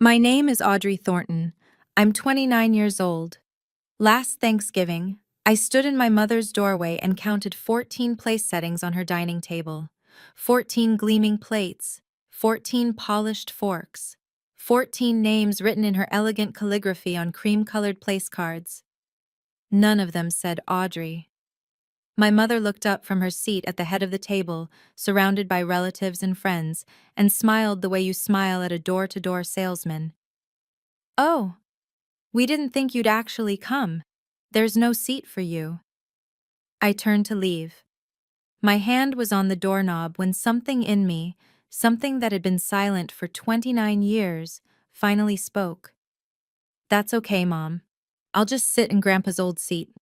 My name is Audrey Thornton. I'm 29 years old. Last Thanksgiving, I stood in my mother's doorway and counted 14 place settings on her dining table. 14 gleaming plates, 14 polished forks, 14 names written in her elegant calligraphy on cream-colored place cards. None of them said Audrey. My mother looked up from her seat at the head of the table, surrounded by relatives and friends, and smiled the way you smile at a door-to-door salesman. "Oh, we didn't think you'd actually come. There's no seat for you." I turned to leave. My hand was on the doorknob when something in me, something that had been silent for 29 years, finally spoke. "That's okay, Mom. I'll just sit in Grandpa's old seat."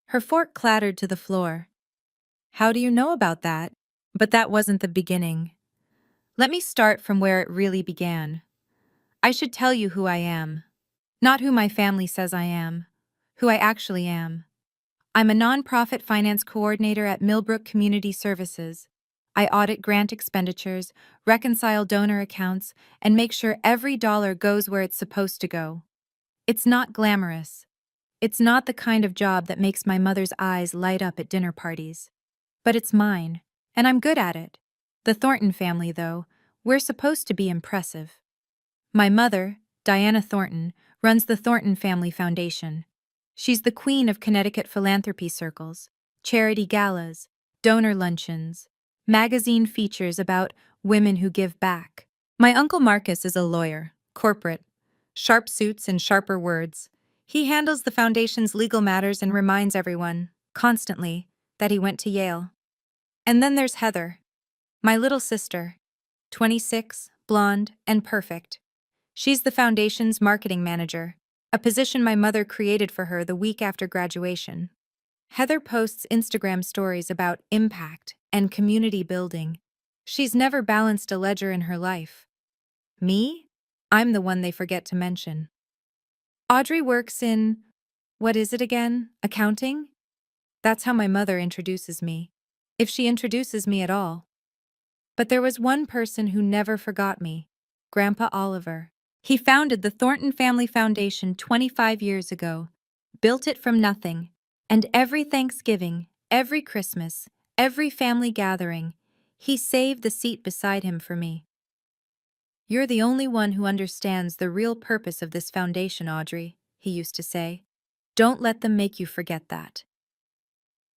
Her fork clattered to the floor. "How do you know about that?" But that wasn't the beginning. Let me start from where it really began. I should tell you who I am. Not who my family says I am. Who I actually am. I'm a nonprofit finance coordinator at Millbrook Community Services. I audit grant expenditures, reconcile donor accounts, and make sure every dollar goes where it's supposed to go. It's not glamorous. It's not the kind of job that makes my mother's eyes light up at dinner parties. But it's mine, and I'm good at it. The Thornton family, though, we're supposed to be impressive. My mother, Diana Thornton, runs the Thornton Family Foundation. She's the queen of Connecticut philanthropy circles, charity galas, donor luncheons, magazine features about women who give back. My Uncle Marcus is a lawyer, corporate, sharp suits and sharper words. He handles the foundation's legal matters and reminds everyone, constantly, that he went to Yale. And then there's Heather, my little sister, 26, blonde, and perfect. She's the foundation's marketing manager, a position my mother created for her the week after graduation. Heather posts Instagram stories about impact and community building. She's never balanced a ledger in her life. Me? I'm the one they forget to mention. Audrey works in, what is it again? Accounting? That's how my mother introduces me. If she introduces me at all. But there was one person who never forgot me, Grandpa Oliver. He founded the Thornton Family Foundation 25 years ago, built it from nothing, and every Thanksgiving, every Christmas, every family gathering, he saved the seat beside him for me. "You're the only one who understands the real purpose of this foundation, Audrey," he used to say. "Don't let them make you forget that."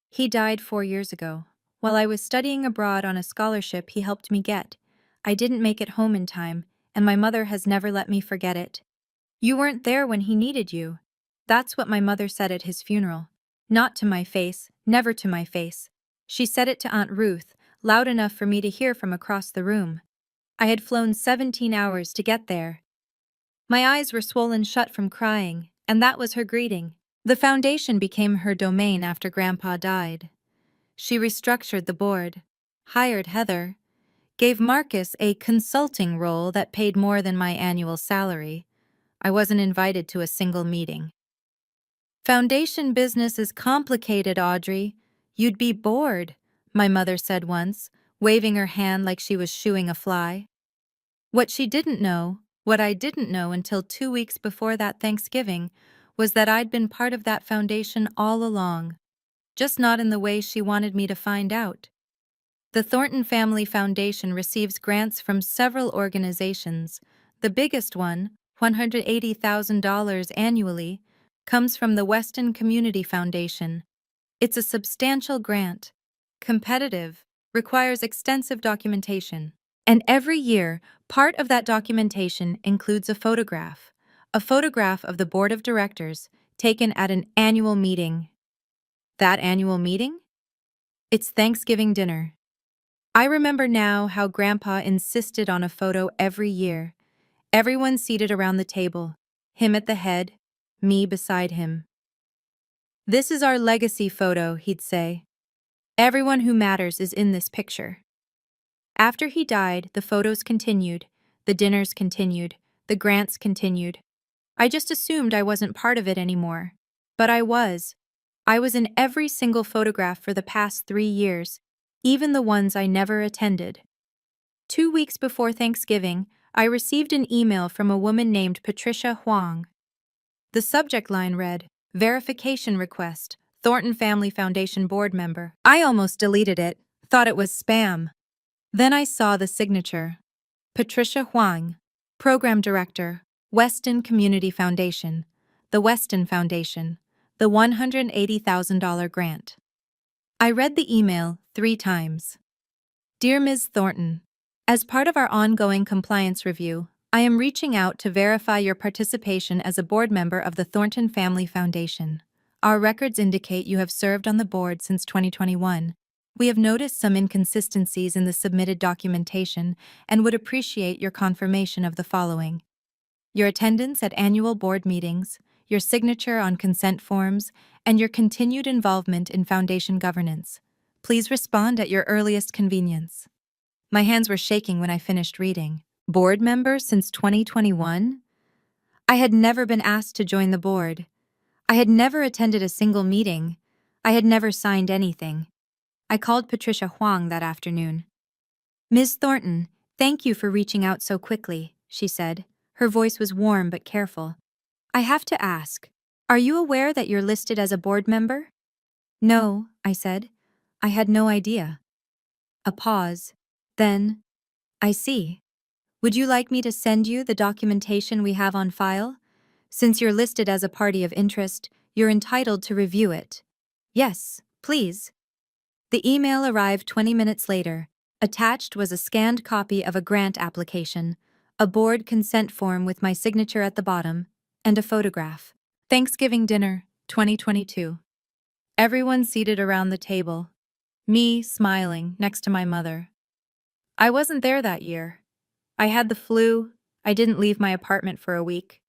He died 4 years ago. While I was studying abroad on a scholarship he helped me get. I didn't make it home in time, and my mother has never let me forget it. "You weren't there when he needed you." That's what my mother said at his funeral. Not to my face, never to my face. She said it to Aunt Ruth, loud enough for me to hear from across the room. I had flown 17 hours to get there. My eyes were swollen shut from crying, and that was her greeting. The foundation became her domain after Grandpa died. She restructured the board, hired Heather, gave Marcus a consulting role that paid more than my annual salary. I wasn't invited to a single meeting. "Foundation business is complicated, Audrey. You'd be bored," my mother said once, waving her hand like she was shooing a fly. What I didn't know until 2 weeks before that Thanksgiving, was that I'd been part of that foundation all along, just not in the way she wanted me to find out. The Thornton Family Foundation receives grants from several organizations. The biggest one, $180,000 annually, comes from the Weston Community Foundation. It's a substantial grant, competitive, requires extensive documentation. And every year, part of that documentation includes a photograph of the board of directors taken at an annual meeting. That annual meeting? It's Thanksgiving dinner. I remember now how Grandpa insisted on a photo every year. Everyone seated around the table, him at the head, me beside him. "This is our legacy photo," he'd say. "Everyone who matters is in this picture." After he died, the photos continued, the dinners continued, the grants continued. I just assumed I wasn't part of it anymore. But I was. I was in every single photograph for the past 3 years, even the ones I never attended. 2 weeks before Thanksgiving, I received an email from a woman named Patricia Huang. The subject line read, Verification Request, Thornton Family Foundation Board Member. I almost deleted it, thought it was spam. Then I saw the signature. Patricia Huang, Program Director, Weston Community Foundation, the Weston Foundation, the $180,000 grant. I read the email 3 times. Dear Ms. Thornton, as part of our ongoing compliance review, I am reaching out to verify your participation as a board member of the Thornton Family Foundation. Our records indicate you have served on the board since 2021. We have noticed some inconsistencies in the submitted documentation and would appreciate your confirmation of the following: your attendance at annual board meetings, your signature on consent forms, and your continued involvement in foundation governance. Please respond at your earliest convenience. My hands were shaking when I finished reading. Board member since 2021? I had never been asked to join the board. I had never attended a single meeting. I had never signed anything. I called Patricia Huang that afternoon. Ms. Thornton, thank you for reaching out so quickly, she said. Her voice was warm but careful. I have to ask, are you aware that you're listed as a board member? No, I said. I had no idea. A pause. Then, I see. Would you like me to send you the documentation we have on file? Since you're listed as a party of interest, you're entitled to review it. Yes, please. The email arrived 20 minutes later. Attached was a scanned copy of a grant application, a board consent form with my signature at the bottom, and a photograph. Thanksgiving dinner, 2022. Everyone seated around the table. Me smiling next to my mother. I wasn't there that year. I had the flu. I didn't leave my apartment for a week.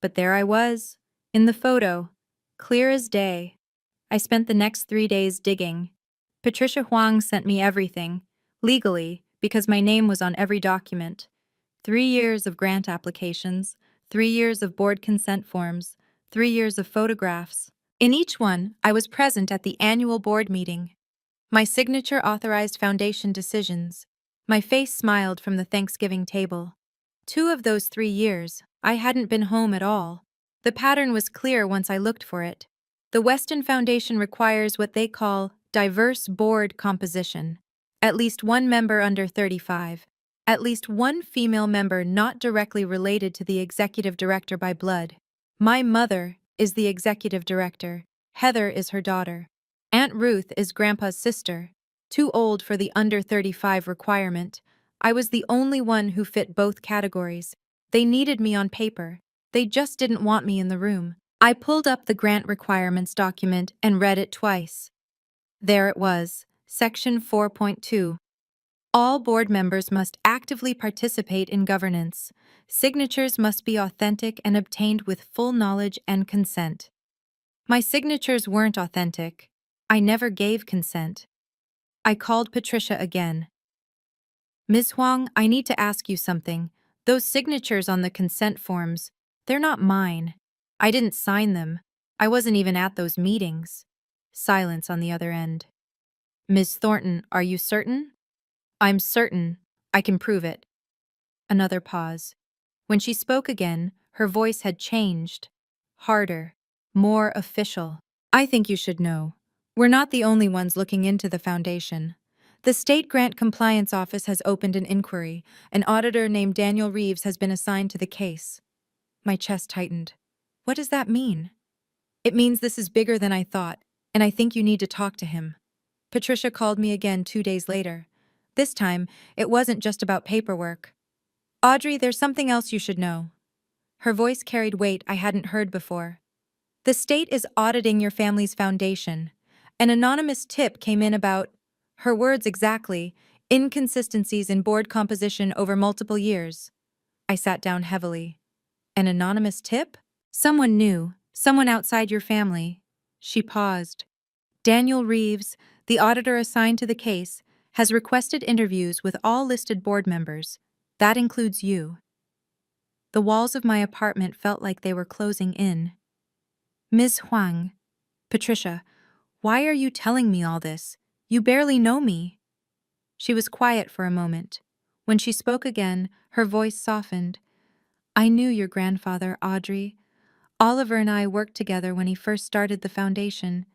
But there I was, in the photo, clear as day. I spent the next 3 days digging. Patricia Huang sent me everything, legally, because my name was on every document. 3 years of grant applications, 3 years of board consent forms, 3 years of photographs. In each one, I was present at the annual board meeting. My signature authorized foundation decisions. My face smiled from the Thanksgiving table. 2 of those 3 years, I hadn't been home at all. The pattern was clear once I looked for it. The Weston Foundation requires what they call diverse board composition. At least one member under 35. At least one female member not directly related to the executive director by blood. My mother is the executive director. Heather is her daughter. Aunt Ruth is Grandpa's sister. Too old for the under 35 requirement. I was the only one who fit both categories. They needed me on paper. They just didn't want me in the room. I pulled up the grant requirements document and read it twice. There it was, Section 4.2. All board members must actively participate in governance. Signatures must be authentic and obtained with full knowledge and consent. My signatures weren't authentic. I never gave consent. I called Patricia again. Ms. Huang, I need to ask you something. Those signatures on the consent forms, they're not mine. I didn't sign them. I wasn't even at those meetings. Silence on the other end. Ms. Thornton, are you certain? I'm certain. I can prove it. Another pause. When she spoke again, her voice had changed. Harder. More official. I think you should know. We're not the only ones looking into the foundation. The State Grant Compliance Office has opened an inquiry. An auditor named Daniel Reeves has been assigned to the case. My chest tightened. What does that mean? It means this is bigger than I thought, and I think you need to talk to him. Patricia called me again 2 days later. This time, it wasn't just about paperwork. Audrey, there's something else you should know. Her voice carried weight I hadn't heard before. The state is auditing your family's foundation. An anonymous tip came in about, her words exactly, inconsistencies in board composition over multiple years. I sat down heavily. An anonymous tip? Someone new, someone outside your family. She paused. Daniel Reeves, the auditor assigned to the case, has requested interviews with all listed board members. That includes you. The walls of my apartment felt like they were closing in. Ms. Huang, Patricia, why are you telling me all this? You barely know me. She was quiet for a moment. When she spoke again, her voice softened. I knew your grandfather, Audrey. Oliver and I worked together when he first started the foundation,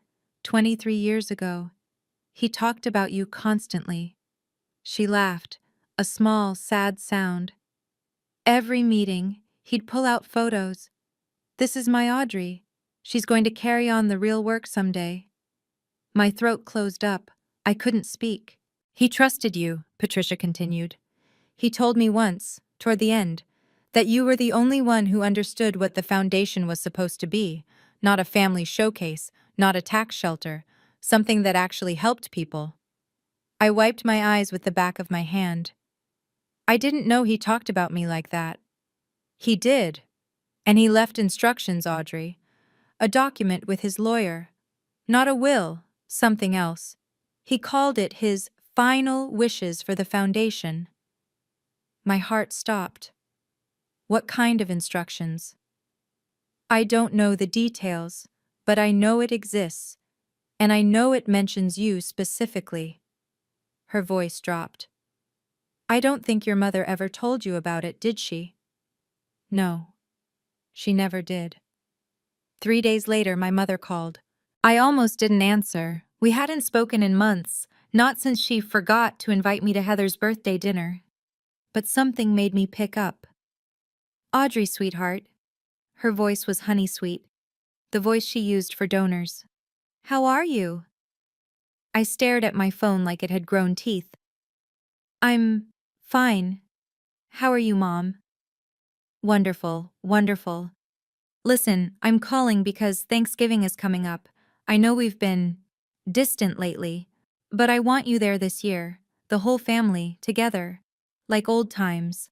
23 years ago. He talked about you constantly. She laughed, a small, sad sound. Every meeting, he'd pull out photos. This is my Audrey. She's going to carry on the real work someday. My throat closed up. I couldn't speak. He trusted you, Patricia continued. He told me once, toward the end, that you were the only one who understood what the foundation was supposed to be, not a family showcase, not a tax shelter, something that actually helped people. I wiped my eyes with the back of my hand. I didn't know he talked about me like that. He did. And he left instructions, Audrey. A document with his lawyer. Not a will, something else. He called it his final wishes for the foundation. My heart stopped. What kind of instructions? I don't know the details, but I know it exists, and I know it mentions you specifically. Her voice dropped. I don't think your mother ever told you about it, did she? No, she never did. 3 days later, my mother called. I almost didn't answer. We hadn't spoken in months, not since she forgot to invite me to Heather's birthday dinner. But something made me pick up. Audrey, sweetheart. Her voice was honey sweet, the voice she used for donors. How are you? I stared at my phone like it had grown teeth. I'm fine. How are you, Mom? Wonderful, wonderful. Listen, I'm calling because Thanksgiving is coming up. I know we've been distant lately, but I want you there this year, the whole family, together, like old times.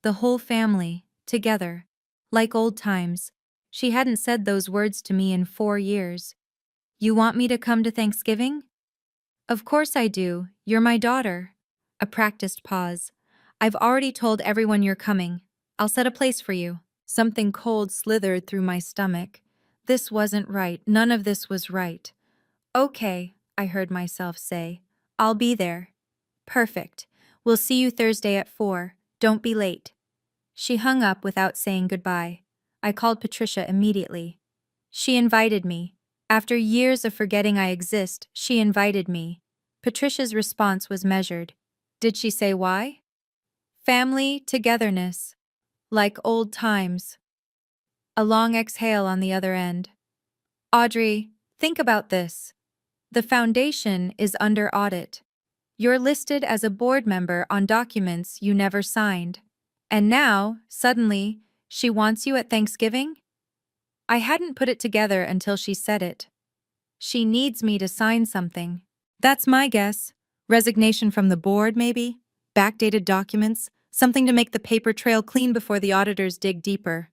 The whole family, together, like old times. She hadn't said those words to me in 4 years. You want me to come to Thanksgiving? Of course I do, you're my daughter. A practiced pause. I've already told everyone you're coming. I'll set a place for you. Something cold slithered through my stomach. This wasn't right, none of this was right. Okay, I heard myself say. I'll be there. Perfect. We'll see you Thursday at 4. Don't be late. She hung up without saying goodbye. I called Patricia immediately. She invited me. After years of forgetting I exist, she invited me. Patricia's response was measured. Did she say why? Family togetherness. Like old times. A long exhale on the other end. Audrey, think about this. The foundation is under audit. You're listed as a board member on documents you never signed. And now, suddenly, she wants you at Thanksgiving? I hadn't put it together until she said it. She needs me to sign something. That's my guess. Resignation from the board, maybe? Backdated documents? Something to make the paper trail clean before the auditors dig deeper.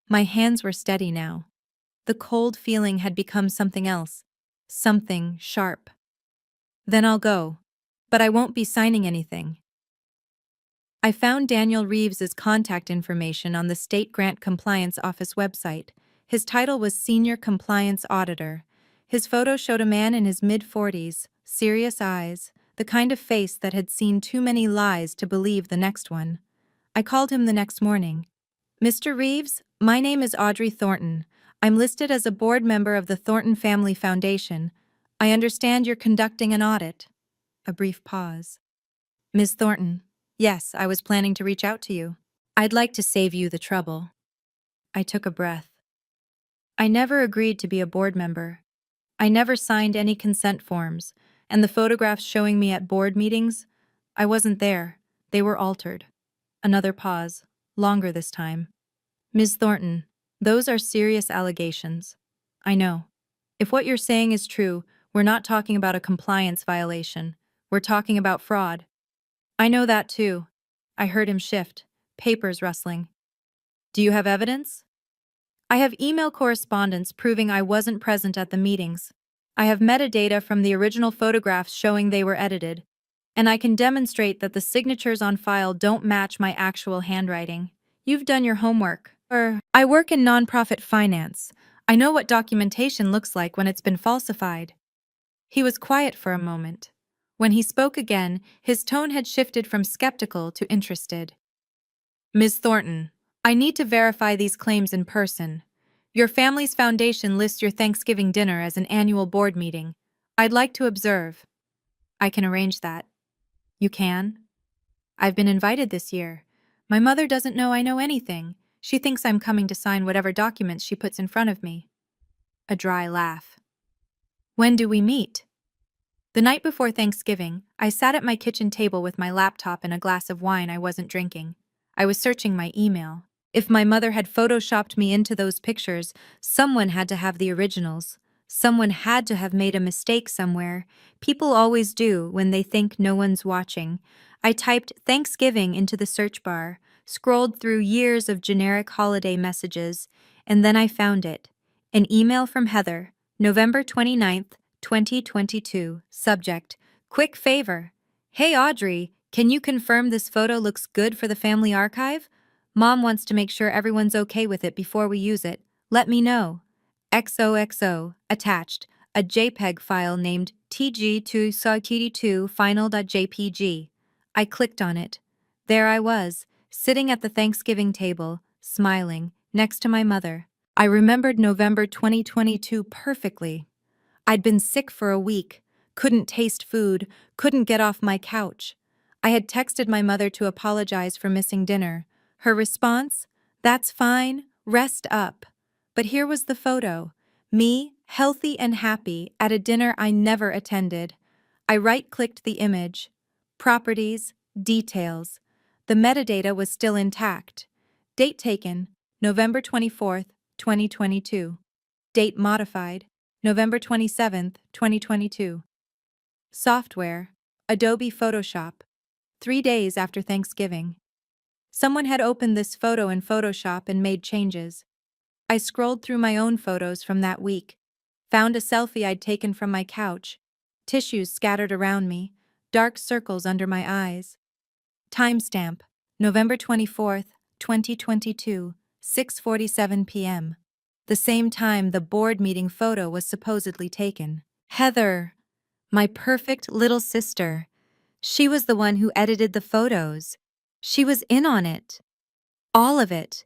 My hands were steady now. The cold feeling had become something else. Something sharp. Then I'll go. But I won't be signing anything. I found Daniel Reeves's contact information on the State Grant Compliance Office website. His title was Senior Compliance Auditor. His photo showed a man in his mid-40s, serious eyes, the kind of face that had seen too many lies to believe the next one. I called him the next morning. Mr. Reeves, my name is Audrey Thornton. I'm listed as a board member of the Thornton Family Foundation. I understand you're conducting an audit. A brief pause. Ms. Thornton, yes, I was planning to reach out to you. I'd like to save you the trouble. I took a breath. I never agreed to be a board member. I never signed any consent forms, and the photographs showing me at board meetings, I wasn't there. They were altered. Another pause, longer this time. Ms. Thornton, those are serious allegations. I know. If what you're saying is true, we're not talking about a compliance violation. We're talking about fraud. I know that too. I heard him shift, papers rustling. Do you have evidence? I have email correspondence proving I wasn't present at the meetings. I have metadata from the original photographs showing they were edited. And I can demonstrate that the signatures on file don't match my actual handwriting. You've done your homework. I work in nonprofit finance. I know what documentation looks like when it's been falsified. He was quiet for a moment. When he spoke again, his tone had shifted from skeptical to interested. Ms. Thornton, I need to verify these claims in person. Your family's foundation lists your Thanksgiving dinner as an annual board meeting. I'd like to observe. I can arrange that. You can? I've been invited this year. My mother doesn't know I know anything. She thinks I'm coming to sign whatever documents she puts in front of me. A dry laugh. When do we meet? The night before Thanksgiving, I sat at my kitchen table with my laptop and a glass of wine I wasn't drinking. I was searching my email. If my mother had photoshopped me into those pictures, someone had to have the originals. Someone had to have made a mistake somewhere. People always do when they think no one's watching. I typed Thanksgiving into the search bar, scrolled through years of generic holiday messages, and then I found it. An email from Heather, November 29th, 2022. Subject: Quick favor. Hey Audrey, can you confirm this photo looks good for the family archive? Mom wants to make sure everyone's okay with it before we use it. Let me know. XOXO. Attached. A JPEG file named TG2SAKD2 final.jpg. I clicked on it. There I was, sitting at the Thanksgiving table, smiling, next to my mother. I remembered November 2022 perfectly. I'd been sick for a week, couldn't taste food, couldn't get off my couch. I had texted my mother to apologize for missing dinner. Her response? That's fine, rest up. But here was the photo. Me, healthy and happy, at a dinner I never attended. I right-clicked the image. Properties, details. The metadata was still intact. Date taken, November 24th, 2022. Date modified, November 27th, 2022. Software: Adobe Photoshop. 3 days after Thanksgiving. Someone had opened this photo in Photoshop and made changes. I scrolled through my own photos from that week, found a selfie I'd taken from my couch, tissues scattered around me, dark circles under my eyes. Timestamp: November 24th, 2022, 6:47 p.m. The same time the board meeting photo was supposedly taken. Heather, my perfect little sister. She was the one who edited the photos. She was in on it. All of it.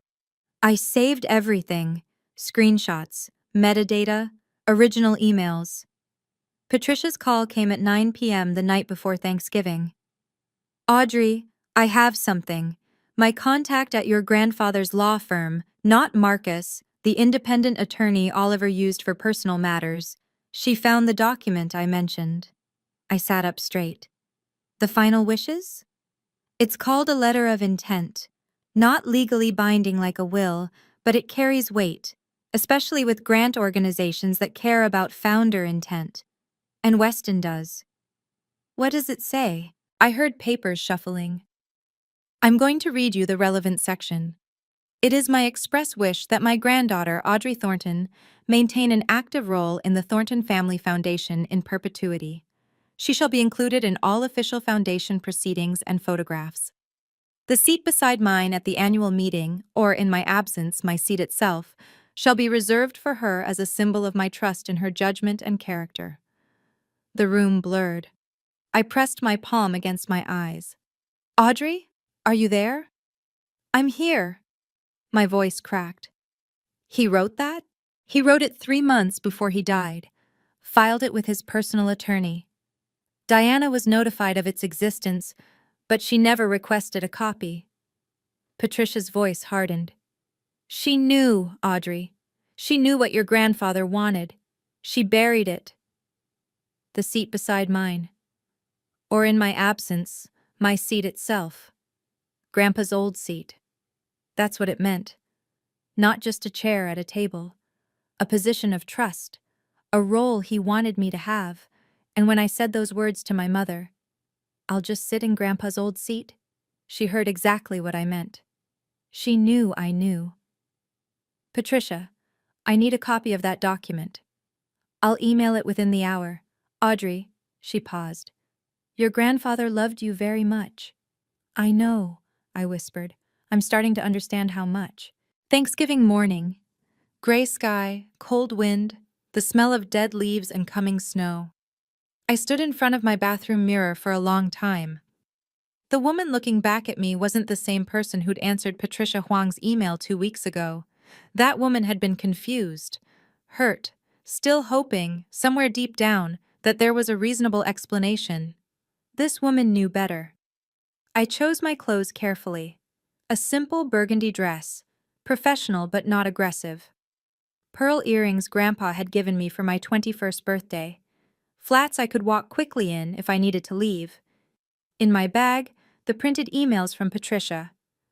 I saved everything. Screenshots, metadata, original emails. Patricia's call came at 9 p.m. the night before Thanksgiving. Audrey, I have something. My contact at your grandfather's law firm, not Marcus, the independent attorney Oliver used for personal matters. She found the document I mentioned. I sat up straight. The final wishes? It's called a letter of intent. Not legally binding like a will, but it carries weight, especially with grant organizations that care about founder intent. And Weston does. What does it say? I heard papers shuffling. I'm going to read you the relevant section. It is my express wish that my granddaughter, Audrey Thornton, maintain an active role in the Thornton Family Foundation in perpetuity. She shall be included in all official foundation proceedings and photographs. The seat beside mine at the annual meeting, or in my absence, my seat itself, shall be reserved for her as a symbol of my trust in her judgment and character. The room blurred. I pressed my palm against my eyes. Audrey, are you there? I'm here. My voice cracked. He wrote that? He wrote it 3 months before he died, filed it with his personal attorney. Diana was notified of its existence, but she never requested a copy. Patricia's voice hardened. She knew, Audrey. She knew what your grandfather wanted. She buried it. The seat beside mine. Or in my absence, my seat itself. Grandpa's old seat. That's what it meant. Not just a chair at a table. A position of trust. A role he wanted me to have. And when I said those words to my mother, I'll just sit in Grandpa's old seat, she heard exactly what I meant. She knew I knew. Patricia, I need a copy of that document. I'll email it within the hour. Audrey, she paused. Your grandfather loved you very much. I know, I whispered. I'm starting to understand how much. Thanksgiving morning. Gray sky, cold wind, the smell of dead leaves and coming snow. I stood in front of my bathroom mirror for a long time. The woman looking back at me wasn't the same person who'd answered Patricia Huang's email 2 weeks ago. That woman had been confused, hurt, still hoping, somewhere deep down, that there was a reasonable explanation. This woman knew better. I chose my clothes carefully. A simple burgundy dress, professional but not aggressive. Pearl earrings Grandpa had given me for my 21st birthday. Flats I could walk quickly in if I needed to leave. In my bag, the printed emails from Patricia,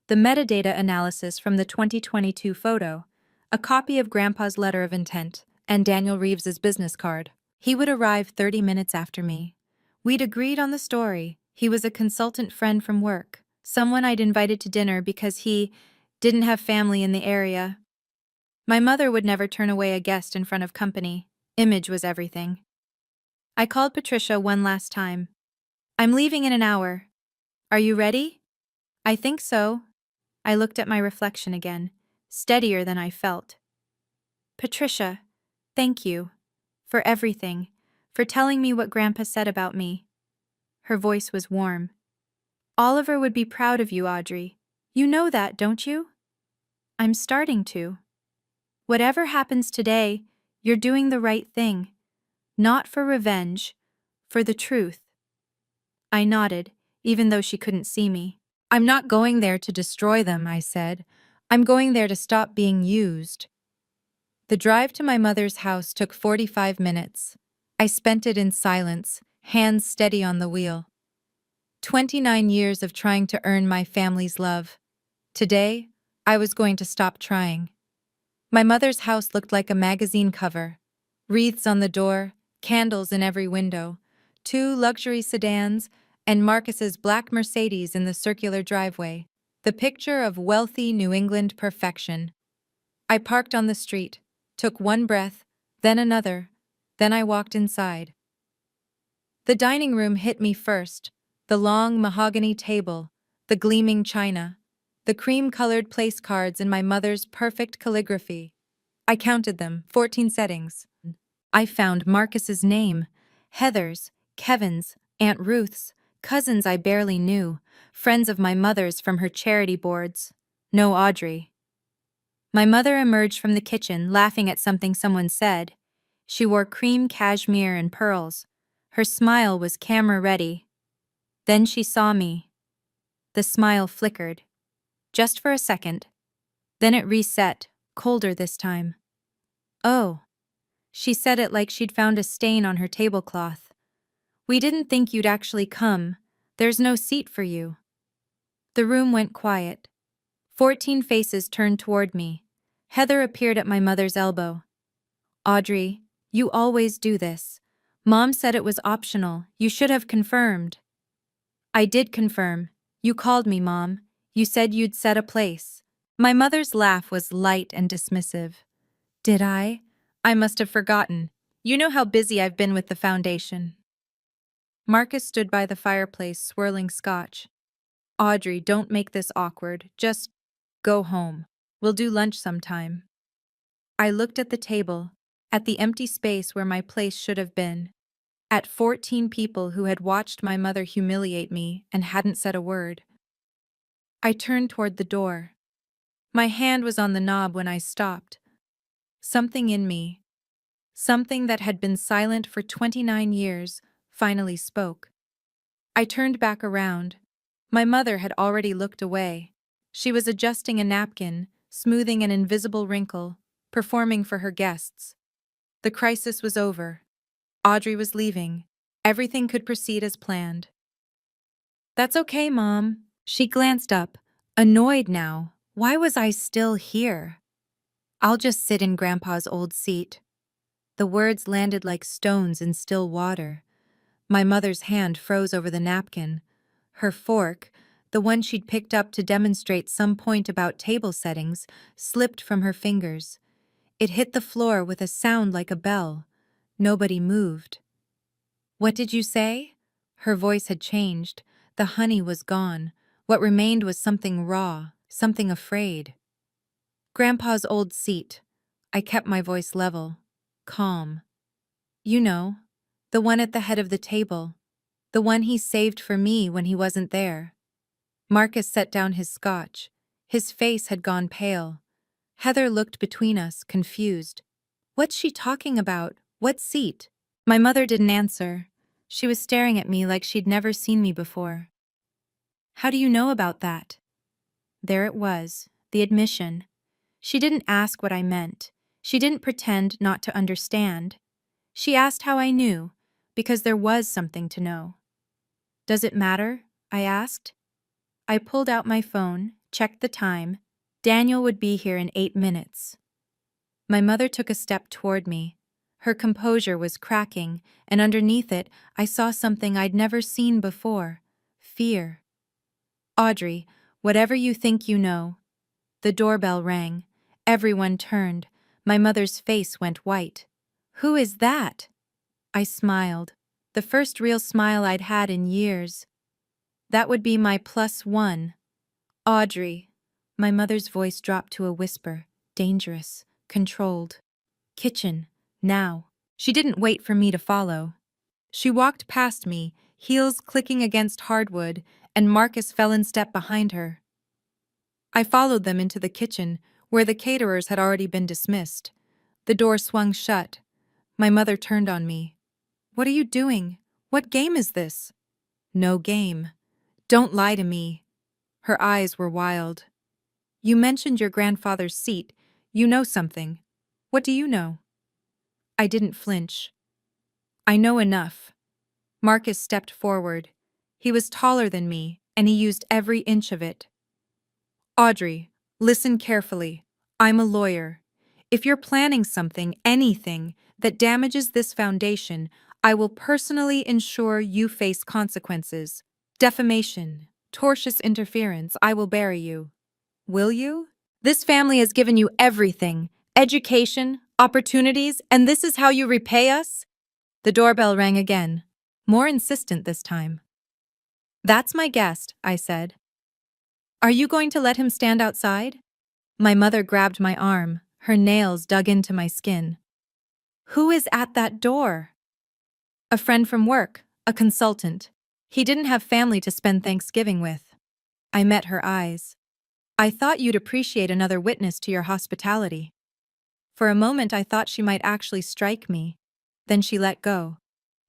the metadata analysis from the 2022 photo, a copy of Grandpa's letter of intent, and Daniel Reeves's business card. He would arrive 30 minutes after me. We'd agreed on the story. He was a consultant friend from work, someone I'd invited to dinner because he didn't have family in the area. My mother would never turn away a guest in front of company. Image was everything. I called Patricia one last time. "I'm leaving in an hour. Are you ready?" "I think so." I looked at my reflection again, steadier than I felt. "Patricia, thank you. For everything. For telling me what Grandpa said about me." Her voice was warm. "Oliver would be proud of you, Audrey. You know that, don't you?" "I'm starting to. Whatever happens today, you're doing the right thing. Not for revenge, for the truth." I nodded, even though she couldn't see me. "I'm not going there to destroy them," I said. "I'm going there to stop being used." The drive to my mother's house took 45 minutes. I spent it in silence, hands steady on the wheel. 29 years of trying to earn my family's love. Today, I was going to stop trying. My mother's house looked like a magazine cover. Wreaths on the door, candles in every window, 2 luxury sedans, and Marcus's black Mercedes in the circular driveway. The picture of wealthy New England perfection. I parked on the street, took one breath, then another, then I walked inside. The dining room hit me first, the long mahogany table, the gleaming china, the cream-colored place cards in my mother's perfect calligraphy. I counted them, 14 settings. I found Marcus's name, Heather's, Kevin's, Aunt Ruth's, cousins I barely knew, friends of my mother's from her charity boards. No Audrey. My mother emerged from the kitchen, laughing at something someone said. She wore cream cashmere and pearls. Her smile was camera-ready. Then she saw me. The smile flickered. Just for a second. Then it reset, colder this time. "Oh." She said it like she'd found a stain on her tablecloth. "We didn't think you'd actually come. There's no seat for you." The room went quiet. 14 faces turned toward me. Heather appeared at my mother's elbow. "Audrey, you always do this. Mom said it was optional. You should have confirmed." "I did confirm. You called me, Mom. You said you'd set a place." My mother's laugh was light and dismissive. "Did I? I must have forgotten. You know how busy I've been with the foundation." Marcus stood by the fireplace, swirling scotch. "Audrey, don't make this awkward. Just go home. We'll do lunch sometime." I looked at the table, at the empty space where my place should have been, at 14 people who had watched my mother humiliate me and hadn't said a word. I turned toward the door. My hand was on the knob when I stopped. Something in me, something that had been silent for 29 years, finally spoke. I turned back around. My mother had already looked away. She was adjusting a napkin, smoothing an invisible wrinkle, performing for her guests. The crisis was over. Audrey was leaving. Everything could proceed as planned. "That's okay, Mom." She glanced up, annoyed now. Why was I still here? "I'll just sit in Grandpa's old seat." The words landed like stones in still water. My mother's hand froze over the napkin. Her fork, the one she'd picked up to demonstrate some point about table settings, slipped from her fingers. It hit the floor with a sound like a bell. Nobody moved. "What did you say?" Her voice had changed. The honey was gone. What remained was something raw, something afraid. "Grandpa's old seat." I kept my voice level, calm. "You know, The one at the head of the table. The one he saved for me when he wasn't there. Marcus set down his scotch. His face had gone pale. Heather looked between us, confused. What's she talking about? What seat? My mother didn't answer. She was staring at me like she'd never seen me before. How do you know about that? There it was, the admission. She didn't ask what I meant. She didn't pretend not to understand. She asked how I knew, because there was something to know. Does it matter? I asked. I pulled out my phone, checked the time. Daniel would be here in 8 minutes. My mother took a step toward me. Her composure was cracking, and underneath it, I saw something I'd never seen before. Fear. Audrey, whatever you think you know. The doorbell rang. Everyone turned. My mother's face went white. Who is that? I smiled. The first real smile I'd had in years. That would be my +1. Audrey. My mother's voice dropped to a whisper, dangerous, controlled. Kitchen, now. She didn't wait for me to follow. She walked past me, heels clicking against hardwood, and Marcus fell in step behind her. I followed them into the kitchen, where the caterers had already been dismissed. The door swung shut. My mother turned on me. What are you doing? What game is this? No game. Don't lie to me. Her eyes were wild. You mentioned your grandfather's seat. You know something. What do you know? I didn't flinch. I know enough. Marcus stepped forward. He was taller than me, and he used every inch of it. Audrey, listen carefully. I'm a lawyer. If you're planning something, anything, that damages this foundation, I will personally ensure you face consequences. Defamation, tortious interference, I will bury you. Will you? This family has given you everything, education, opportunities, and this is how you repay us? The doorbell rang again, more insistent this time. That's my guest, I said. Are you going to let him stand outside? My mother grabbed my arm, her nails dug into my skin. Who is at that door? A friend from work, a consultant. He didn't have family to spend Thanksgiving with. I met her eyes. I thought you'd appreciate another witness to your hospitality. For a moment I thought she might actually strike me. Then she let go,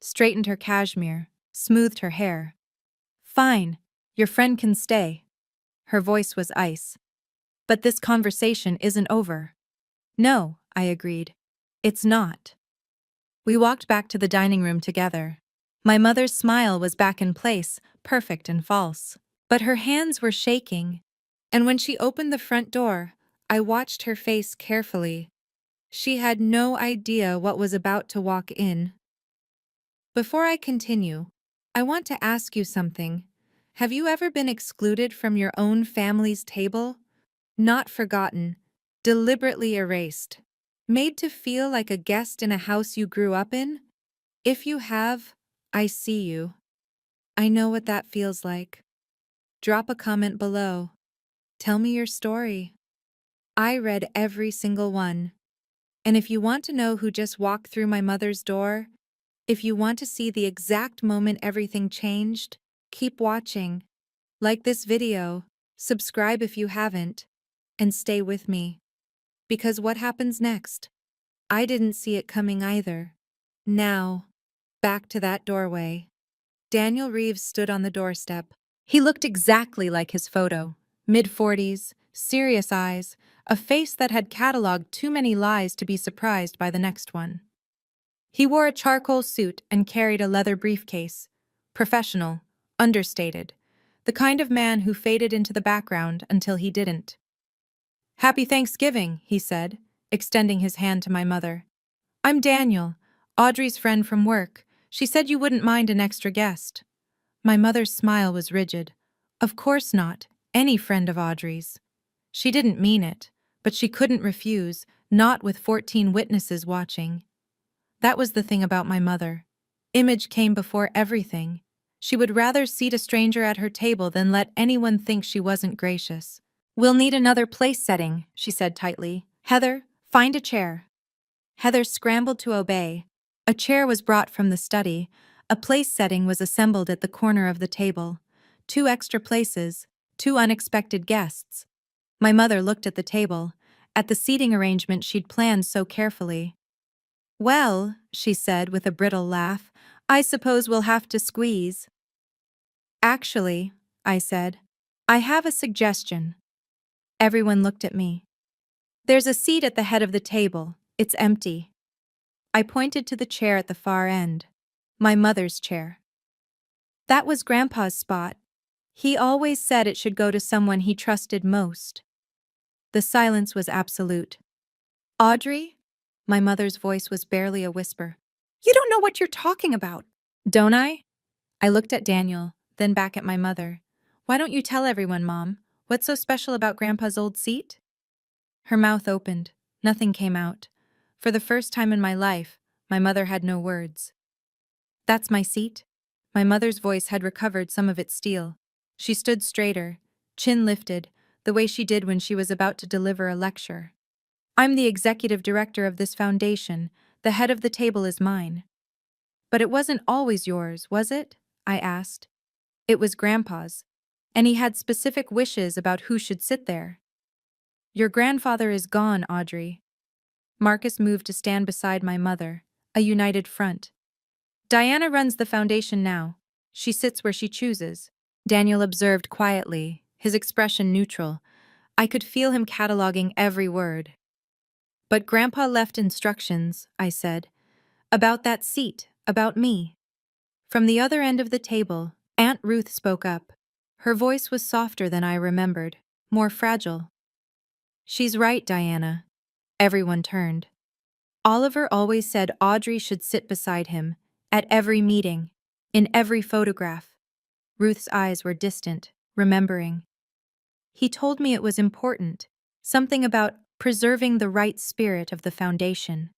straightened her cashmere, smoothed her hair. Fine, your friend can stay. Her voice was ice. But this conversation isn't over. No, I agreed. It's not. We walked back to the dining room together. My mother's smile was back in place, perfect and false. But her hands were shaking. And when she opened the front door, I watched her face carefully. She had no idea what was about to walk in. Before I continue, I want to ask you something. Have you ever been excluded from your own family's table? Not forgotten, deliberately erased. Made to feel like a guest in a house you grew up in? If you have, I see you. I know what that feels like. Drop a comment below. Tell me your story. I read every single one. And if you want to know who just walked through my mother's door, if you want to see the exact moment everything changed, keep watching. Like this video, subscribe if you haven't, and stay with me. Because what happens next? I didn't see it coming either. Now, back to that doorway. Daniel Reeves stood on the doorstep. He looked exactly like his photo. Mid-40s, serious eyes, a face that had cataloged too many lies to be surprised by the next one. He wore a charcoal suit and carried a leather briefcase. Professional, understated, the kind of man who faded into the background until he didn't. Happy Thanksgiving, he said, extending his hand to my mother. I'm Daniel, Audrey's friend from work. She said you wouldn't mind an extra guest. My mother's smile was rigid. Of course not, any friend of Audrey's. She didn't mean it, but she couldn't refuse, not with 14 witnesses watching. That was the thing about my mother. Image came before everything. She would rather seat a stranger at her table than let anyone think she wasn't gracious. We'll need another place setting, she said tightly. Heather, find a chair. Heather scrambled to obey. A chair was brought from the study. A place setting was assembled at the corner of the table. 2 extra places, 2 unexpected guests. My mother looked at the table, at the seating arrangement she'd planned so carefully. "Well," she said with a brittle laugh, "I suppose we'll have to squeeze." "Actually," I said, "I have a suggestion." Everyone looked at me. "There's a seat at the head of the table. It's empty." I pointed to the chair at the far end. My mother's chair. That was Grandpa's spot. He always said it should go to someone he trusted most. The silence was absolute. "Audrey?" My mother's voice was barely a whisper. "You don't know what you're talking about." "Don't I?" I looked at Daniel, then back at my mother. "Why don't you tell everyone, Mom? What's so special about Grandpa's old seat?" Her mouth opened. Nothing came out. For the first time in my life, my mother had no words. "That's my seat." My mother's voice had recovered some of its steel. She stood straighter, chin lifted, the way she did when she was about to deliver a lecture. "I'm the executive director of this foundation. The head of the table is mine." "But it wasn't always yours, was it?" I asked. "It was Grandpa's. And he had specific wishes about who should sit there." "Your grandfather is gone, Audrey." Marcus moved to stand beside my mother, a united front. "Diana runs the foundation now. She sits where she chooses." Daniel observed quietly, his expression neutral. I could feel him cataloging every word. "But Grandpa left instructions," I said. "About that seat, about me." From the other end of the table, Aunt Ruth spoke up. Her voice was softer than I remembered, more fragile. "She's right, Diana." Everyone turned. "Oliver always said Audrey should sit beside him, at every meeting, in every photograph." Ruth's eyes were distant, remembering. "He told me it was important, something about preserving the right spirit of the foundation."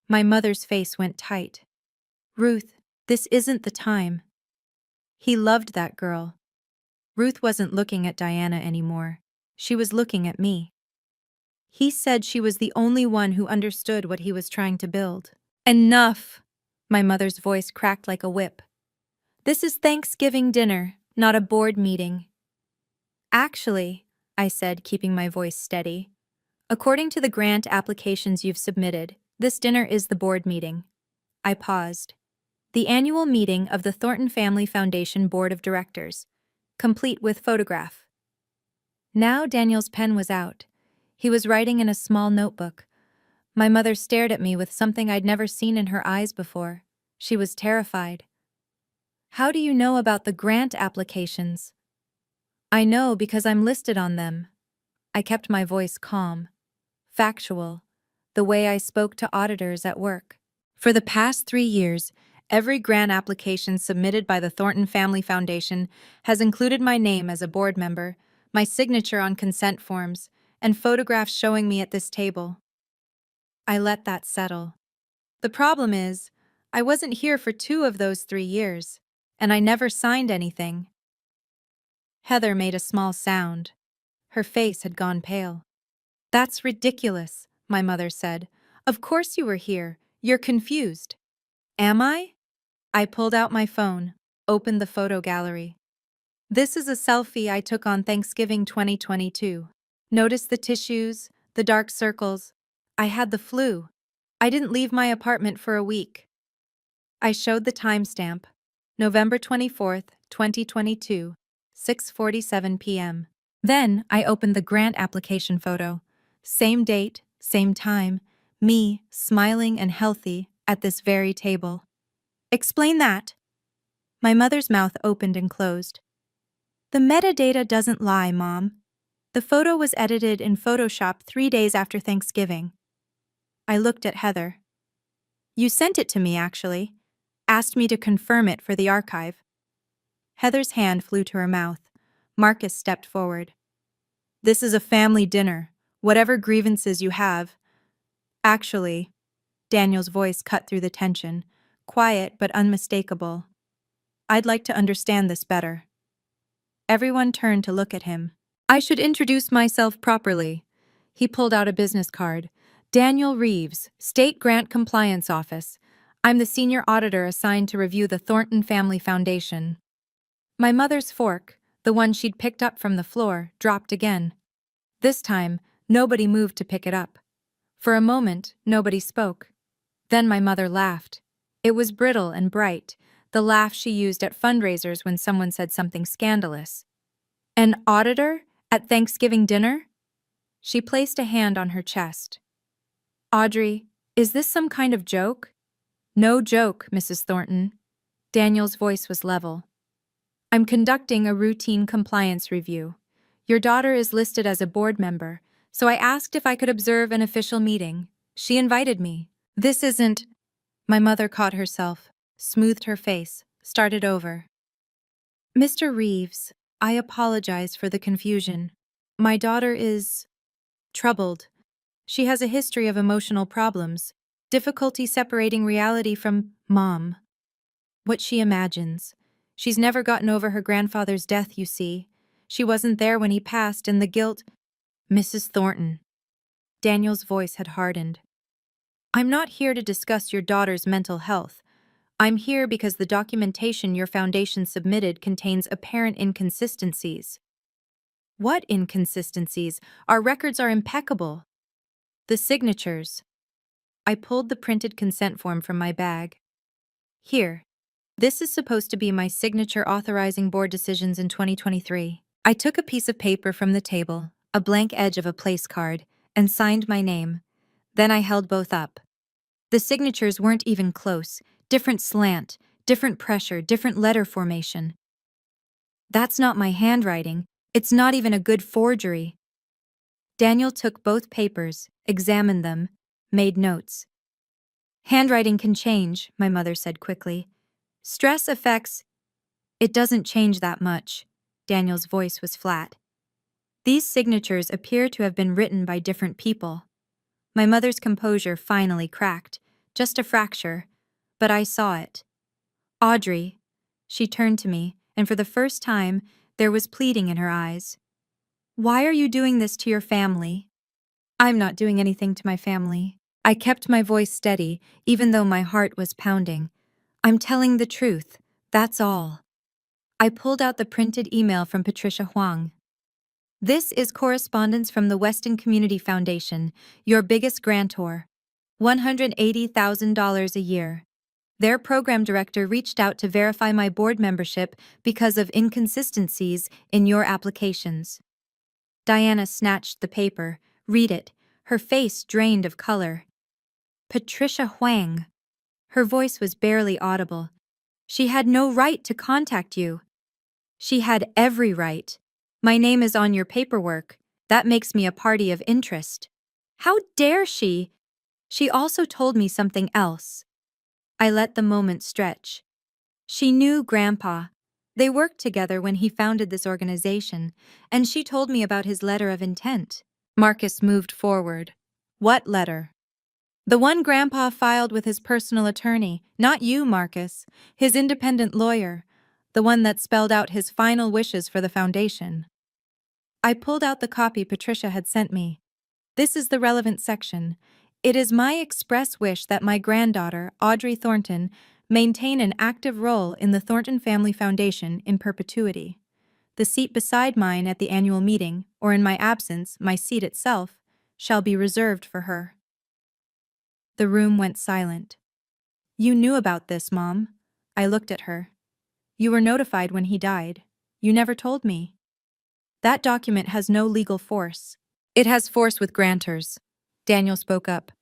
My mother's face went tight. "Ruth, this isn't the time." "He loved that girl." Ruth wasn't looking at Diana anymore. She was looking at me. "He said she was the only one who understood what he was trying to build." "Enough!" My mother's voice cracked like a whip. "This is Thanksgiving dinner, not a board meeting." "Actually," I said, keeping my voice steady, "according to the grant applications you've submitted, this dinner is the board meeting." I paused. "The annual meeting of the Thornton Family Foundation Board of Directors, complete with photograph." Now Daniel's pen was out. He was writing in a small notebook. My mother stared at me with something I'd never seen in her eyes before. She was terrified. "How do you know about the grant applications?" "I know because I'm listed on them." I kept my voice calm, factual, the way I spoke to auditors at work. "For the past 3 years, every grant application submitted by the Thornton Family Foundation has included my name as a board member, my signature on consent forms, and photographs showing me at this table." I let that settle. "The problem is, I wasn't here for 2 of those 3 years, and I never signed anything." Heather made a small sound. Her face had gone pale. "That's ridiculous," my mother said. "Of course you were here. You're confused." "Am I?" I pulled out my phone, opened the photo gallery. This is a selfie I took on Thanksgiving 2022. Notice the tissues, the dark circles. I had the flu. I didn't leave my apartment for a week. I showed the timestamp. November 24th, 2022, 6:47 p.m. Then I opened the grant application photo. Same date, same time, me, smiling and healthy, at this very table. "Explain that." My mother's mouth opened and closed. "The metadata doesn't lie, Mom. The photo was edited in Photoshop 3 days after Thanksgiving." I looked at Heather. "You sent it to me, actually. Asked me to confirm it for the archive." Heather's hand flew to her mouth. Marcus stepped forward. "This is a family dinner. Whatever grievances you have." "Actually," Daniel's voice cut through the tension, quiet but unmistakable, "I'd like to understand this better." Everyone turned to look at him. "I should introduce myself properly." He pulled out a business card. "Daniel Reeves, State Grant Compliance Office. I'm the senior auditor assigned to review the Thornton Family Foundation. My mother's fork, the one she'd picked up from the floor, dropped again. This time, nobody moved to pick it up. For a moment, nobody spoke. Then my mother laughed. It was brittle and bright, the laugh she used at fundraisers when someone said something scandalous. An auditor? At Thanksgiving dinner? She placed a hand on her chest. Audrey, is this some kind of joke? No joke, Mrs. Thornton. Daniel's voice was level. I'm conducting a routine compliance review. Your daughter is listed as a board member, so I asked if I could observe an official meeting. She invited me. This isn't... My mother caught herself, smoothed her face, started over. Mr. Reeves, I apologize for the confusion. My daughter is... troubled. She has a history of emotional problems, difficulty separating reality from mom. What she imagines. She's never gotten over her grandfather's death, you see. She wasn't there when he passed, and the guilt... Mrs. Thornton. Daniel's voice had hardened. I'm not here to discuss your daughter's mental health. I'm here because the documentation your foundation submitted contains apparent inconsistencies. What inconsistencies? Our records are impeccable. The signatures. I pulled the printed consent form from my bag. Here. This is supposed to be my signature authorizing board decisions in 2023. I took a piece of paper from the table, a blank edge of a place card, and signed my name. Then I held both up. The signatures weren't even close. Different slant, different pressure, different letter formation. That's not my handwriting. It's not even a good forgery. Daniel took both papers, examined them, made notes. Handwriting can change, my mother said quickly. Stress affects... It doesn't change that much. Daniel's voice was flat. These signatures appear to have been written by different people. My mother's composure finally cracked, just a fracture, but I saw it. Audrey. She turned to me, and for the first time, there was pleading in her eyes. Why are you doing this to your family? I'm not doing anything to my family. I kept my voice steady, even though my heart was pounding. I'm telling the truth, that's all. I pulled out the printed email from Patricia Huang. This is correspondence from the Weston Community Foundation, your biggest grantor. $180,000 a year. Their program director reached out to verify my board membership because of inconsistencies in your applications. Diana snatched the paper. Read it, her face drained of color. Patricia Huang. Her voice was barely audible. She had no right to contact you. She had every right. My name is on your paperwork. That makes me a party of interest. How dare she? She also told me something else. I let the moment stretch. She knew Grandpa. They worked together when he founded this organization, and she told me about his letter of intent. Marcus moved forward. What letter? The one Grandpa filed with his personal attorney, not you, Marcus, his independent lawyer, the one that spelled out his final wishes for the foundation. I pulled out the copy Patricia had sent me. This is the relevant section. It is my express wish that my granddaughter, Audrey Thornton, maintain an active role in the Thornton Family Foundation in perpetuity. The seat beside mine at the annual meeting, or in my absence, my seat itself, shall be reserved for her. The room went silent. You knew about this, Mom. I looked at her. You were notified when he died. You never told me. That document has no legal force. It has force with grantors. Daniel spoke up.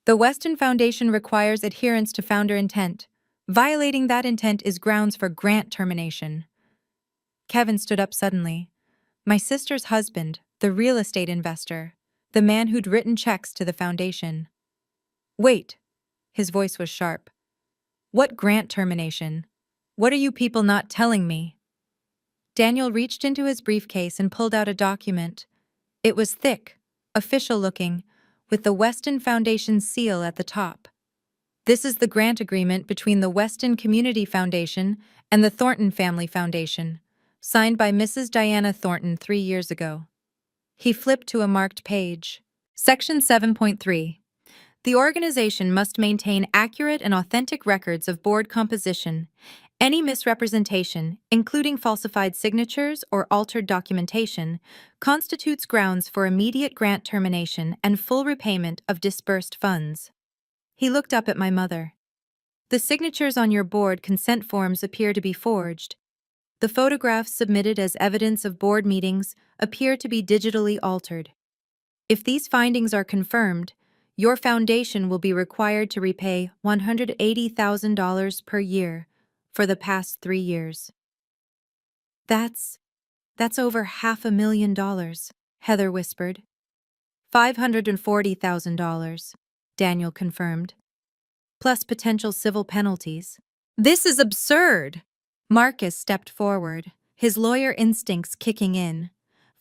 The Weston Foundation requires adherence to founder intent. Violating that intent is grounds for grant termination. Kevin stood up suddenly. My sister's husband, the real estate investor, the man who'd written checks to the foundation. Wait. His voice was sharp. What grant termination? What are you people not telling me? Daniel reached into his briefcase and pulled out a document. It was thick, official-looking, with the Weston Foundation seal at the top. This is the grant agreement between the Weston Community Foundation and the Thornton Family Foundation, signed by Mrs. Diana Thornton 3 years ago. He flipped to a marked page. Section 7.3. The organization must maintain accurate and authentic records of board composition. Any misrepresentation, including falsified signatures or altered documentation, constitutes grounds for immediate grant termination and full repayment of disbursed funds. He looked up at my mother. The signatures on your board consent forms appear to be forged. The photographs submitted as evidence of board meetings appear to be digitally altered. If these findings are confirmed, your foundation will be required to repay $180,000 per year for the past 3 years. That's over $500,000, Heather whispered. $540,000, Daniel confirmed, plus potential civil penalties. This is absurd! Marcus stepped forward, his lawyer instincts kicking in.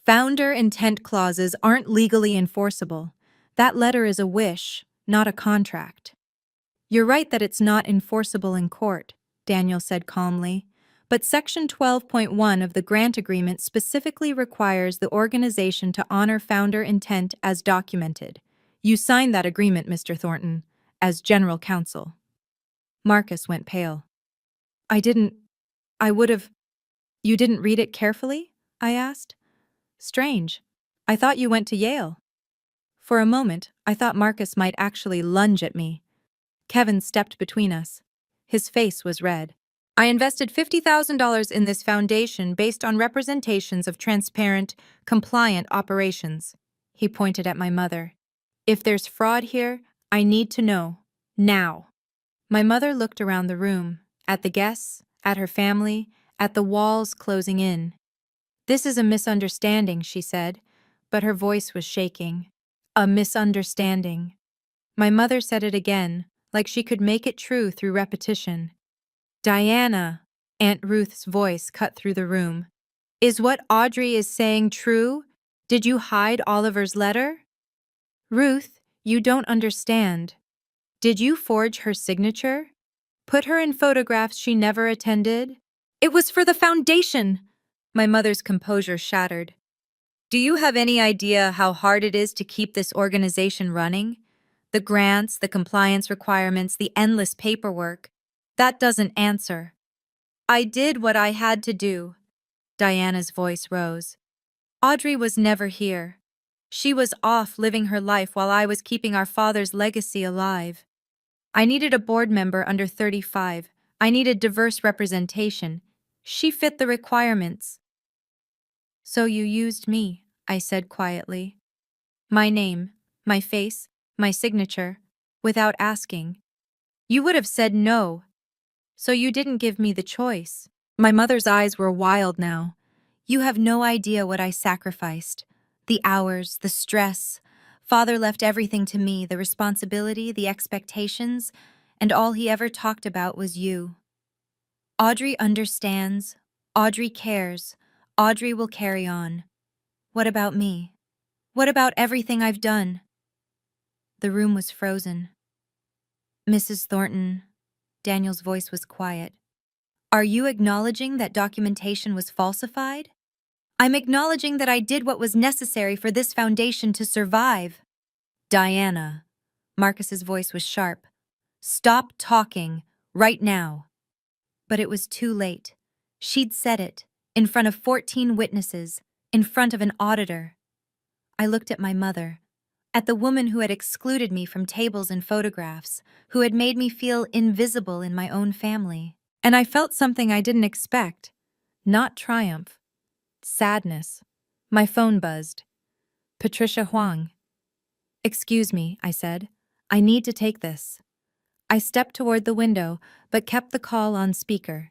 Founder intent clauses aren't legally enforceable. That letter is a wish, not a contract. You're right that it's not enforceable in court, Daniel said calmly, but Section 12.1 of the grant agreement specifically requires the organization to honor founder intent as documented. You signed that agreement, Mr. Thornton, as general counsel. Marcus went pale. I would have. You didn't read it carefully? I asked. Strange. I thought you went to Yale. For a moment, I thought Marcus might actually lunge at me. Kevin stepped between us. His face was red. I invested $50,000 in this foundation based on representations of transparent, compliant operations. He pointed at my mother. If there's fraud here, I need to know. Now. My mother looked around the room, at the guests, at her family, at the walls closing in. This is a misunderstanding, she said, but her voice was shaking. A misunderstanding. My mother said it again, like she could make it true through repetition. Diana, Aunt Ruth's voice cut through the room. Is what Audrey is saying true? Did you hide Oliver's letter? Ruth, you don't understand. Did you forge her signature? Put her in photographs she never attended? It was for the foundation! My mother's composure shattered. Do you have any idea how hard it is to keep this organization running? The grants, the compliance requirements, the endless paperwork. That doesn't answer. I did what I had to do. Diana's voice rose. Audrey was never here. She was off living her life while I was keeping our father's legacy alive. I needed a board member under 35. I needed diverse representation. She fit the requirements. So you used me, I said quietly. My name, my face, my signature, without asking. You would have said no. So you didn't give me the choice. My mother's eyes were wild now. You have no idea what I sacrificed. The hours, the stress. Father left everything to me, the responsibility, the expectations, and all he ever talked about was you. Audrey understands. Audrey cares. Audrey will carry on. What about me? What about everything I've done? The room was frozen. Mrs. Thornton, Daniel's voice was quiet. Are you acknowledging that documentation was falsified? I'm acknowledging that I did what was necessary for this foundation to survive. Diana, Marcus's voice was sharp. Stop talking, right now. But it was too late. She'd said it, in front of 14 witnesses, in front of an auditor. I looked at my mother, at the woman who had excluded me from tables and photographs, who had made me feel invisible in my own family. And I felt something I didn't expect. Not triumph. Sadness. My phone buzzed. Patricia Huang. Excuse me, I said. I need to take this. I stepped toward the window, but kept the call on speaker.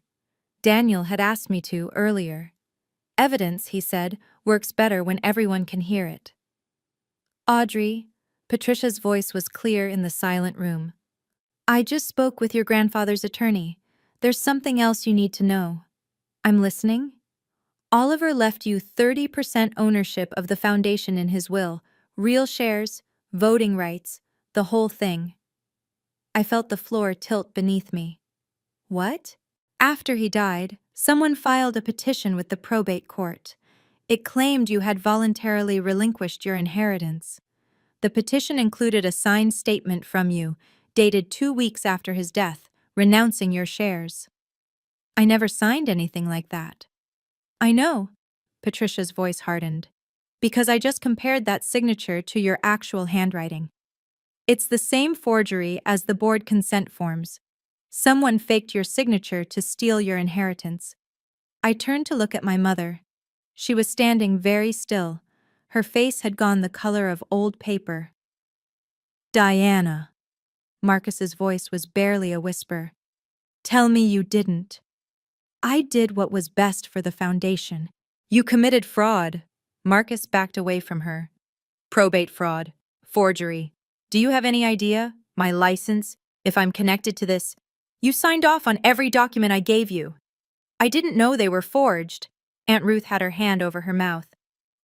Daniel had asked me to earlier. Evidence, he said, works better when everyone can hear it. Audrey, Patricia's voice was clear in the silent room. I just spoke with your grandfather's attorney. There's something else you need to know. I'm listening. Oliver left you 30% ownership of the foundation in his will, real shares, voting rights, the whole thing. I felt the floor tilt beneath me. What? After he died, someone filed a petition with the probate court. It claimed you had voluntarily relinquished your inheritance. The petition included a signed statement from you, dated 2 weeks after his death, renouncing your shares. I never signed anything like that. I know. Patricia's voice hardened. Because I just compared that signature to your actual handwriting. It's the same forgery as the board consent forms. Someone faked your signature to steal your inheritance. I turned to look at my mother. She was standing very still. Her face had gone the color of old paper. Diana. Marcus's voice was barely a whisper. Tell me you didn't. I did what was best for the foundation. You committed fraud. Marcus backed away from her. Probate fraud. Forgery. Do you have any idea, my license, if I'm connected to this? You signed off on every document I gave you. I didn't know they were forged. Aunt Ruth had her hand over her mouth.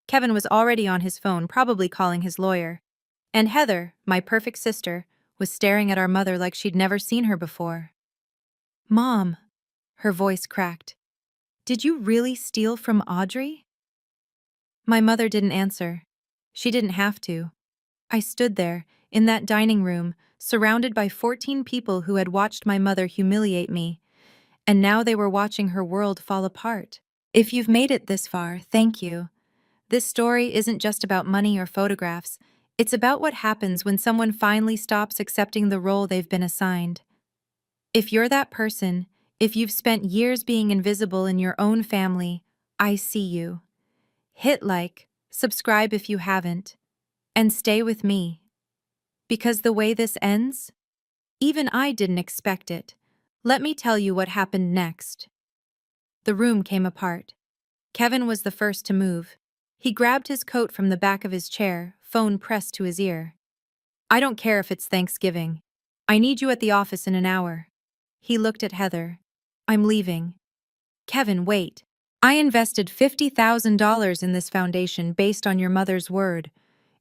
Kevin was already on his phone, probably calling his lawyer. And Heather, my perfect sister, was staring at our mother like she'd never seen her before. Mom, her voice cracked. Did you really steal from Audrey? My mother didn't answer. She didn't have to. I stood there, in that dining room, surrounded by 14 people who had watched my mother humiliate me, and now they were watching her world fall apart. If you've made it this far, thank you. This story isn't just about money or photographs. It's about what happens when someone finally stops accepting the role they've been assigned. If you're that person, if you've spent years being invisible in your own family, I see you. Hit like, subscribe if you haven't, and stay with me. Because the way this ends, even I didn't expect it. Let me tell you what happened next. The room came apart. Kevin was the first to move. He grabbed his coat from the back of his chair, phone pressed to his ear. I don't care if it's Thanksgiving. I need you at the office in an hour. He looked at Heather. I'm leaving. Kevin, wait. I invested $50,000 in this foundation based on your mother's word.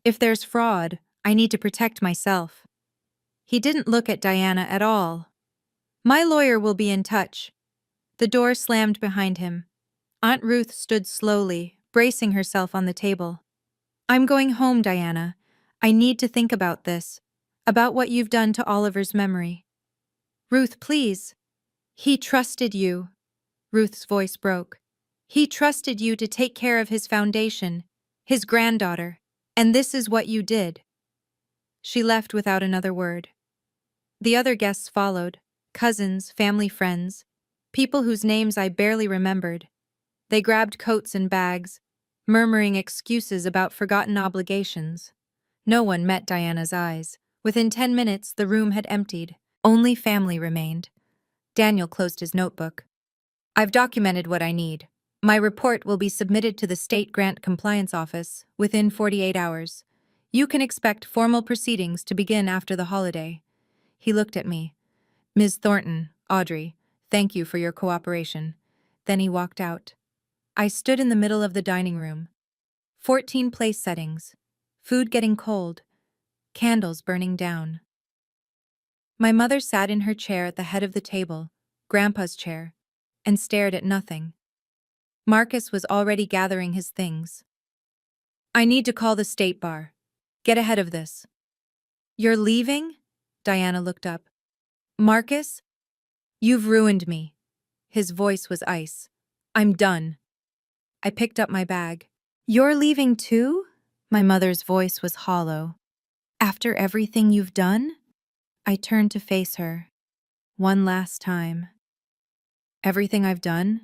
If there's fraud, I need to protect myself. He didn't look at Diana at all. My lawyer will be in touch. The door slammed behind him. Aunt Ruth stood slowly, bracing herself on the table. I'm going home, Diana. I need to think about this, about what you've done to Oliver's memory. Ruth, please. He trusted you. Ruth's voice broke. He trusted you to take care of his foundation, his granddaughter, and this is what you did. She left without another word. The other guests followed, cousins, family friends, people whose names I barely remembered. They grabbed coats and bags, murmuring excuses about forgotten obligations. No one met Diana's eyes. Within 10 minutes, the room had emptied. Only family remained. Daniel closed his notebook. I've documented what I need. My report will be submitted to the State Grant Compliance Office within 48 hours. You can expect formal proceedings to begin after the holiday. He looked at me. Ms. Thornton, Audrey, thank you for your cooperation. Then he walked out. I stood in the middle of the dining room. 14 place settings, food getting cold, candles burning down. My mother sat in her chair at the head of the table, Grandpa's chair, and stared at nothing. Marcus was already gathering his things. I need to call the state bar. Get ahead of this. You're leaving? Diana looked up. Marcus? You've ruined me. His voice was ice. I'm done. I picked up my bag. You're leaving too? My mother's voice was hollow. After everything you've done? I turned to face her. One last time. Everything I've done?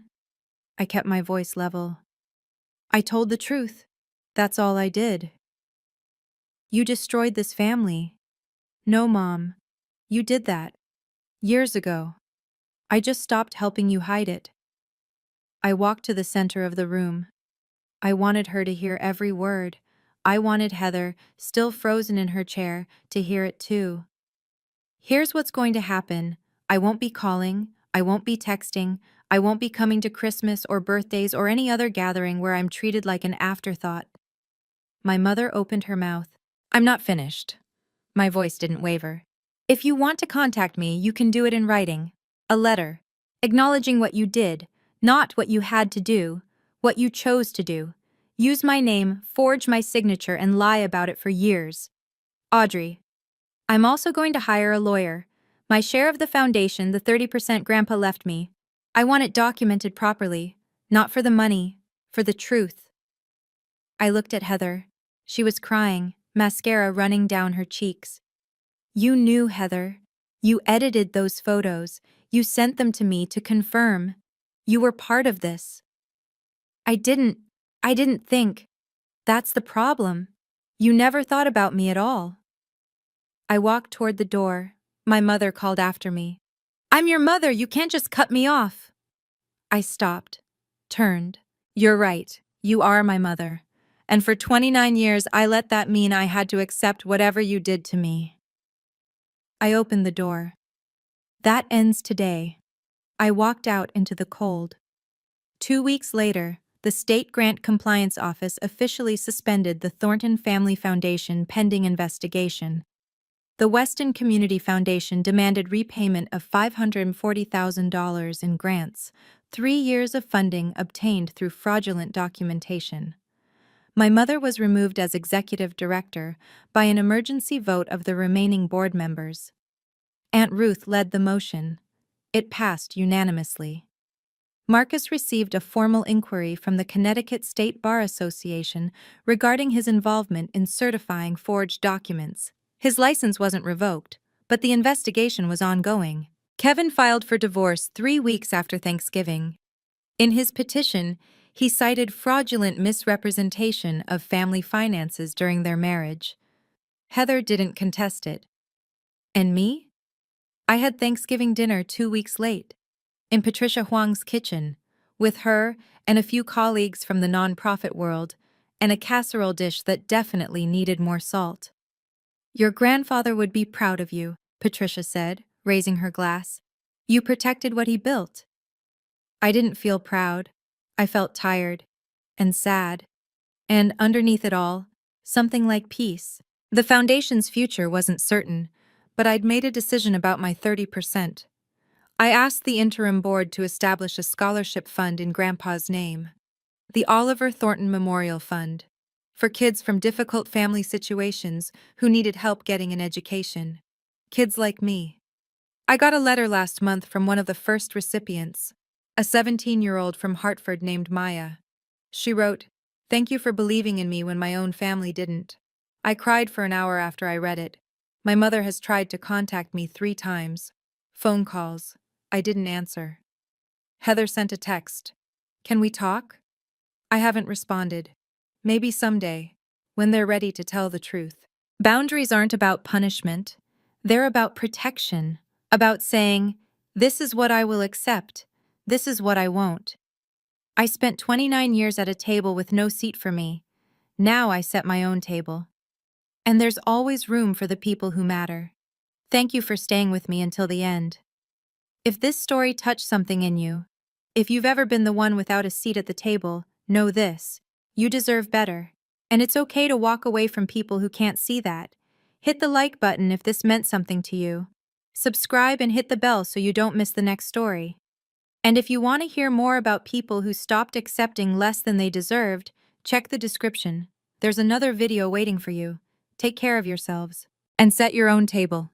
I kept my voice level. I told the truth. That's all I did. You destroyed this family. No, Mom. You did that. Years ago. I just stopped helping you hide it. I walked to the center of the room. I wanted her to hear every word. I wanted Heather, still frozen in her chair, to hear it too. Here's what's going to happen. I won't be calling. I won't be texting. I won't be coming to Christmas or birthdays or any other gathering where I'm treated like an afterthought. My mother opened her mouth. I'm not finished. My voice didn't waver. If you want to contact me, you can do it in writing. A letter. Acknowledging what you did, not what you had to do, what you chose to do. Use my name, forge my signature, and lie about it for years. Audrey. I'm also going to hire a lawyer. My share of the foundation, the 30% Grandpa left me. I want it documented properly. Not for the money, for the truth. I looked at Heather. She was crying, mascara running down her cheeks. You knew, Heather. You edited those photos. You sent them to me to confirm. You were part of this. I didn't think. That's the problem. You never thought about me at all. I walked toward the door. My mother called after me. I'm your mother, you can't just cut me off. I stopped, turned. You're right, you are my mother. And for 29 years I let that mean I had to accept whatever you did to me. I opened the door. That ends today. I walked out into the cold. 2 weeks later, the State Grant Compliance Office officially suspended the Thornton Family Foundation pending investigation. The Weston Community Foundation demanded repayment of $540,000 in grants, 3 years of funding obtained through fraudulent documentation. My mother was removed as executive director by an emergency vote of the remaining board members. Aunt Ruth led the motion. It passed unanimously. Marcus received a formal inquiry from the Connecticut State Bar Association regarding his involvement in certifying forged documents. His license wasn't revoked, but the investigation was ongoing. Kevin filed for divorce 3 weeks after Thanksgiving. In his petition, he cited fraudulent misrepresentation of family finances during their marriage. Heather didn't contest it. And me? I had Thanksgiving dinner 2 weeks late, in Patricia Huang's kitchen, with her and a few colleagues from the nonprofit world, and a casserole dish that definitely needed more salt. Your grandfather would be proud of you, Patricia said, raising her glass. You protected what he built. I didn't feel proud. I felt tired and sad. And underneath it all, something like peace. The foundation's future wasn't certain, but I'd made a decision about my 30%. I asked the interim board to establish a scholarship fund in Grandpa's name, the Oliver Thornton Memorial Fund, for kids from difficult family situations who needed help getting an education. Kids like me. I got a letter last month from one of the first recipients, a 17-year-old from Hartford named Maya. She wrote, "Thank you for believing in me when my own family didn't." I cried for an hour after I read it. My mother has tried to contact me 3 times. Phone calls. I didn't answer. Heather sent a text. Can we talk? I haven't responded. Maybe someday, when they're ready to tell the truth. Boundaries aren't about punishment. They're about protection, about saying, this is what I will accept, this is what I won't. I spent 29 years at a table with no seat for me. Now I set my own table. And there's always room for the people who matter. Thank you for staying with me until the end. If this story touched something in you, if you've ever been the one without a seat at the table, know this: you deserve better. And it's okay to walk away from people who can't see that. Hit the like button if this meant something to you. Subscribe and hit the bell so you don't miss the next story. And if you want to hear more about people who stopped accepting less than they deserved, check the description. There's another video waiting for you. Take care of yourselves. And set your own table.